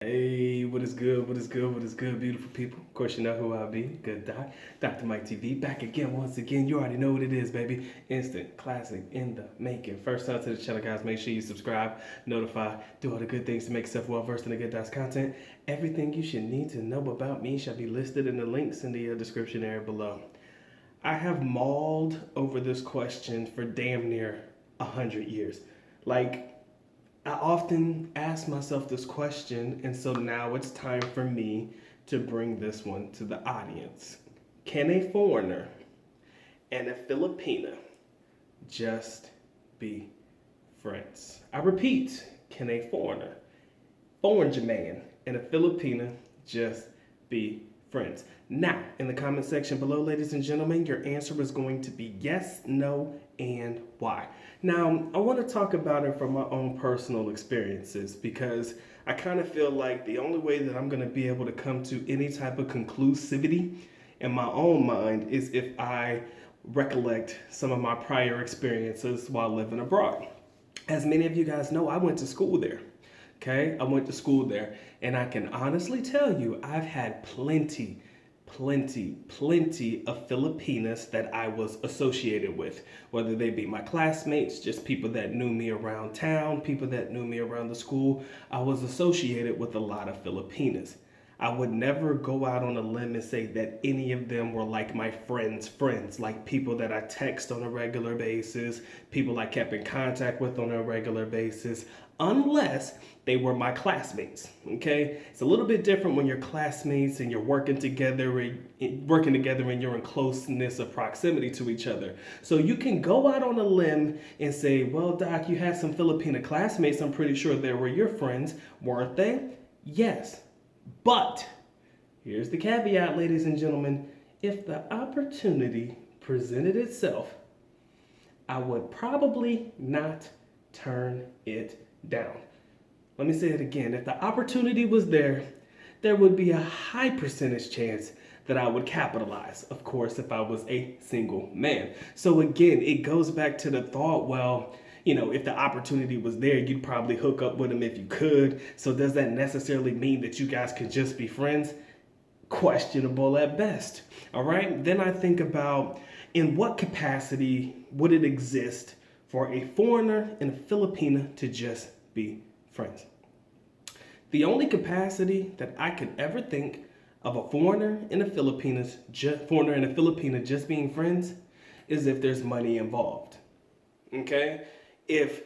Hey, what is good? What is good? What is good, beautiful people? Of course, you know who I be. Good Doc. Dr. Mike TV. Back again, once again. You already know what it is, baby. Instant classic in the making. First time to the channel, guys. Make sure you subscribe, notify, do all the good things to make yourself well versed in the Good Doc's content. Everything you should need to know about me shall be listed in the links in the description area below. I have mauled over this question for damn near 100 years. Like, I often ask myself this question, and so now it's time for me to bring this one to the audience. Can a foreigner and a Filipina just be friends? I repeat, can a foreign Jermaine, and a Filipina just be friends? Now, in the comment section below, ladies and gentlemen, your answer is going to be yes, no, and why. Now, I want to talk about it from my own personal experiences because I kind of feel like the only way that I'm going to be able to come to any type of conclusivity in my own mind is if I recollect some of my prior experiences while living abroad. As many of you guys know, I went to school there. Okay, I went to school there, and I can honestly tell you, I've had plenty of Filipinas that I was associated with, whether they be my classmates, just people that knew me around town, people that knew me around the school. I was associated with a lot of Filipinas. I would never go out on a limb and say that any of them were like my friends, like people that I text on a regular basis, people I kept in contact with on a regular basis, unless they were my classmates. Okay, it's a little bit different when you're classmates and you're working together and you're in closeness of proximity to each other. So you can go out on a limb and say, well, Doc, you had some Filipina classmates. I'm pretty sure they were your friends, weren't they? Yes. But here's the caveat, ladies and gentlemen. If the opportunity presented itself, I would probably not turn it down. Let me say it again. If the opportunity was there, there would be a high percentage chance that I would capitalize, of course, if I was a single man. So again, it goes back to the thought, well, if the opportunity was there, you'd probably hook up with him if you could. So does that necessarily mean that you guys could just be friends? Questionable at best. All right. Then I think about in what capacity would it exist for a foreigner and a Filipina to just be friends? The only capacity that I could ever think of a foreigner and a Filipina just being friends is if there's money involved. Okay? If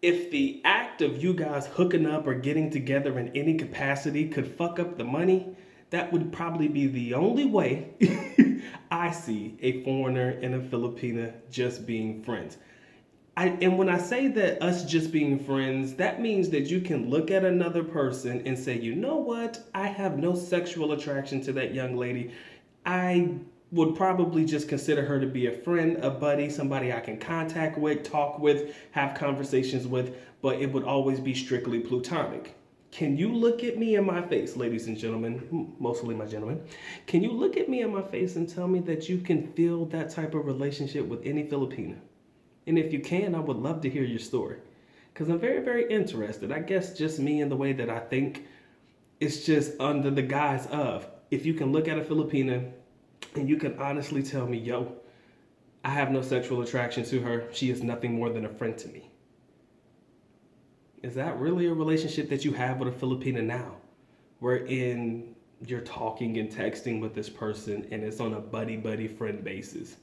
the act of you guys hooking up or getting together in any capacity could fuck up the money, that would probably be the only way I see a foreigner and a Filipina just being friends. And when I say that us just being friends, that means that you can look at another person and say, you know what? I have no sexual attraction to that young lady. I would probably just consider her to be a friend, a buddy, somebody I can contact with, talk with, have conversations with, but it would always be strictly platonic. Can you look at me in my face, ladies and gentlemen, mostly my gentlemen, can you look at me in my face and tell me that you can feel that type of relationship with any Filipina? And if you can, I would love to hear your story, because I'm very, very interested. I guess just me and the way that I think, it's just under the guise of, if you can look at a Filipina and you can honestly tell me, yo, I have no sexual attraction to her. She is nothing more than a friend to me. Is that really a relationship that you have with a Filipina now? Wherein you're talking and texting with this person and it's on a buddy friend basis.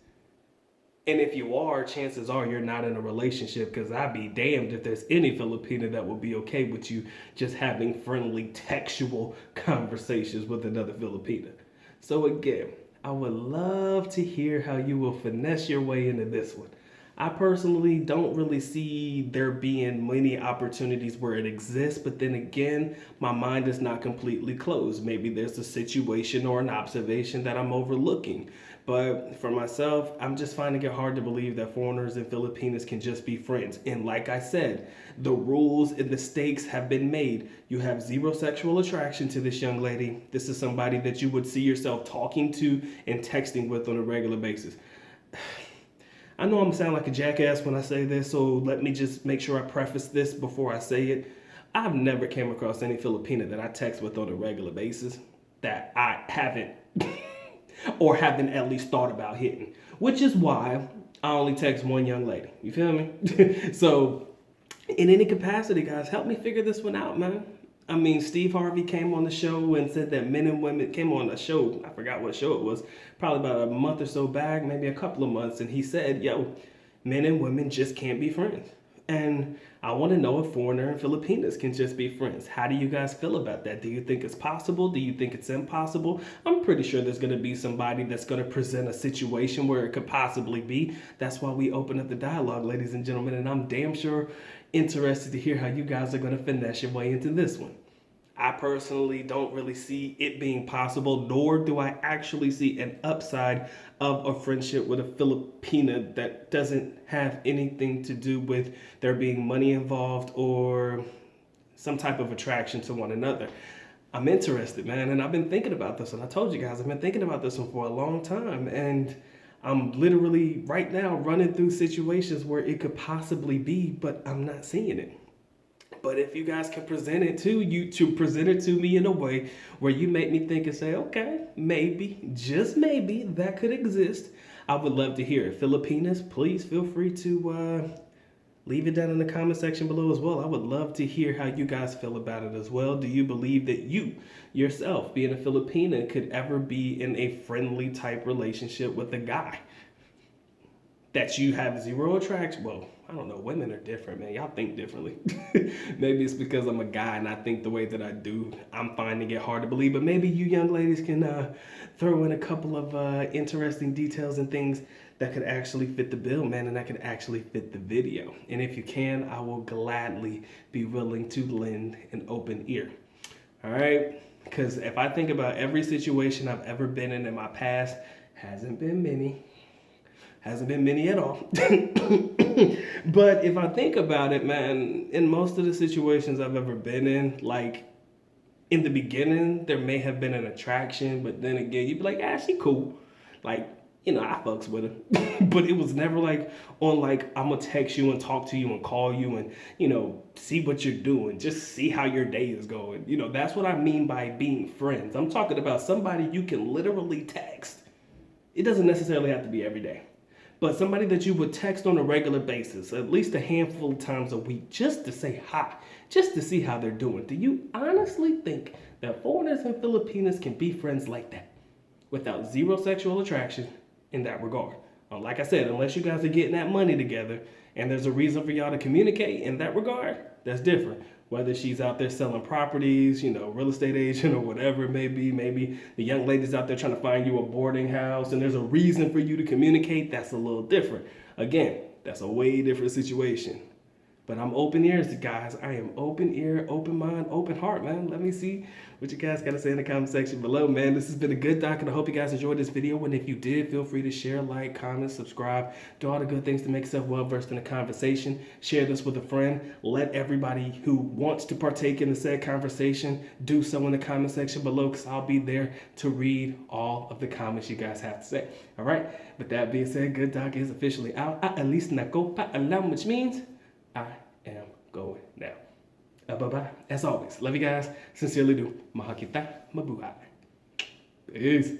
And if you are, chances are you're not in a relationship, because I'd be damned if there's any Filipina that would be okay with you just having friendly textual conversations with another Filipina. So again, I would love to hear how you will finesse your way into this one. I personally don't really see there being many opportunities where it exists, but then again, my mind is not completely closed. Maybe there's a situation or an observation that I'm overlooking. But for myself, I'm just finding it hard to believe that foreigners and Filipinas can just be friends. And like I said, the rules and the stakes have been made. You have zero sexual attraction to this young lady. This is somebody that you would see yourself talking to and texting with on a regular basis. I know I'm sounding like a jackass when I say this, so let me just make sure I preface this before I say it. I've never came across any Filipina that I text with on a regular basis that I haven't or haven't at least thought about hitting, which is why I only text one young lady. You feel me? So, in any capacity, guys, help me figure this one out, man. I mean, Steve Harvey came on the show and said that men and women came on a show. I forgot what show it was, probably about a month or so back, maybe a couple of months. And he said, yo, men and women just can't be friends. And I want to know if foreigner and Filipinas can just be friends. How do you guys feel about that? Do you think it's possible? Do you think it's impossible? I'm pretty sure there's going to be somebody that's going to present a situation where it could possibly be. That's why we open up the dialogue, ladies and gentlemen. And I'm damn sure interested to hear how you guys are going to finesse your way into this one. I personally don't really see it being possible, nor do I actually see an upside of a friendship with a Filipina that doesn't have anything to do with there being money involved or some type of attraction to one another. I'm interested, man, and I've been thinking about this, and I told you guys, I've been thinking about this one for a long time, and I'm literally right now running through situations where it could possibly be, but I'm not seeing it. But if you guys can present it to me in a way where you make me think and say, okay, maybe, just maybe, that could exist, I would love to hear it. Filipinas, please feel free to leave it down in the comment section below as well. I would love to hear how you guys feel about it as well. Do you believe that you, yourself, being a Filipina, could ever be in a friendly type relationship with a guy that you have zero attraction? Well, I don't know. Women are different, man. Y'all think differently. Maybe it's because I'm a guy and I think the way that I do. I'm finding it hard to believe. But maybe you young ladies can throw in a couple of interesting details and things that could actually fit the bill, man, and that could actually fit the video. And if you can, I will gladly be willing to lend an open ear. All right? Because if I think about every situation I've ever been in my past, hasn't been many at all. But if I think about it, man, in most of the situations I've ever been in, like in the beginning, there may have been an attraction, but then again, you'd be like, she cool. Like, I fucks with her. But it was never like on like, I'm gonna text you and talk to you and call you and, see what you're doing. Just see how your day is going. That's what I mean by being friends. I'm talking about somebody you can literally text. It doesn't necessarily have to be every day. But somebody that you would text on a regular basis, at least a handful of times a week, just to say hi, just to see how they're doing. Do you honestly think that foreigners and Filipinas can be friends like that without zero sexual attraction in that regard? Like I said, unless you guys are getting that money together and there's a reason for y'all to communicate in that regard, that's different. Whether she's out there selling properties, real estate agent or whatever it may be, maybe the young lady's out there trying to find you a boarding house and there's a reason for you to communicate, that's a little different. Again, that's a way different situation. But I'm open ears, guys. I am open ear, open mind, open heart, man. Let me see what you guys got to say in the comment section below, man. This has been a good doc, and I hope you guys enjoyed this video. And if you did, feel free to share, like, comment, subscribe. Do all the good things to make yourself well-versed in the conversation. Share this with a friend. Let everybody who wants to partake in the said conversation do so in the comment section below, because I'll be there to read all of the comments you guys have to say. All right? With that being said, good doc is officially out. At least nako pa alam, which means I am going now. Bye-bye. As always, love you guys. Sincerely do. Mahal kita. Mabuhay. Peace.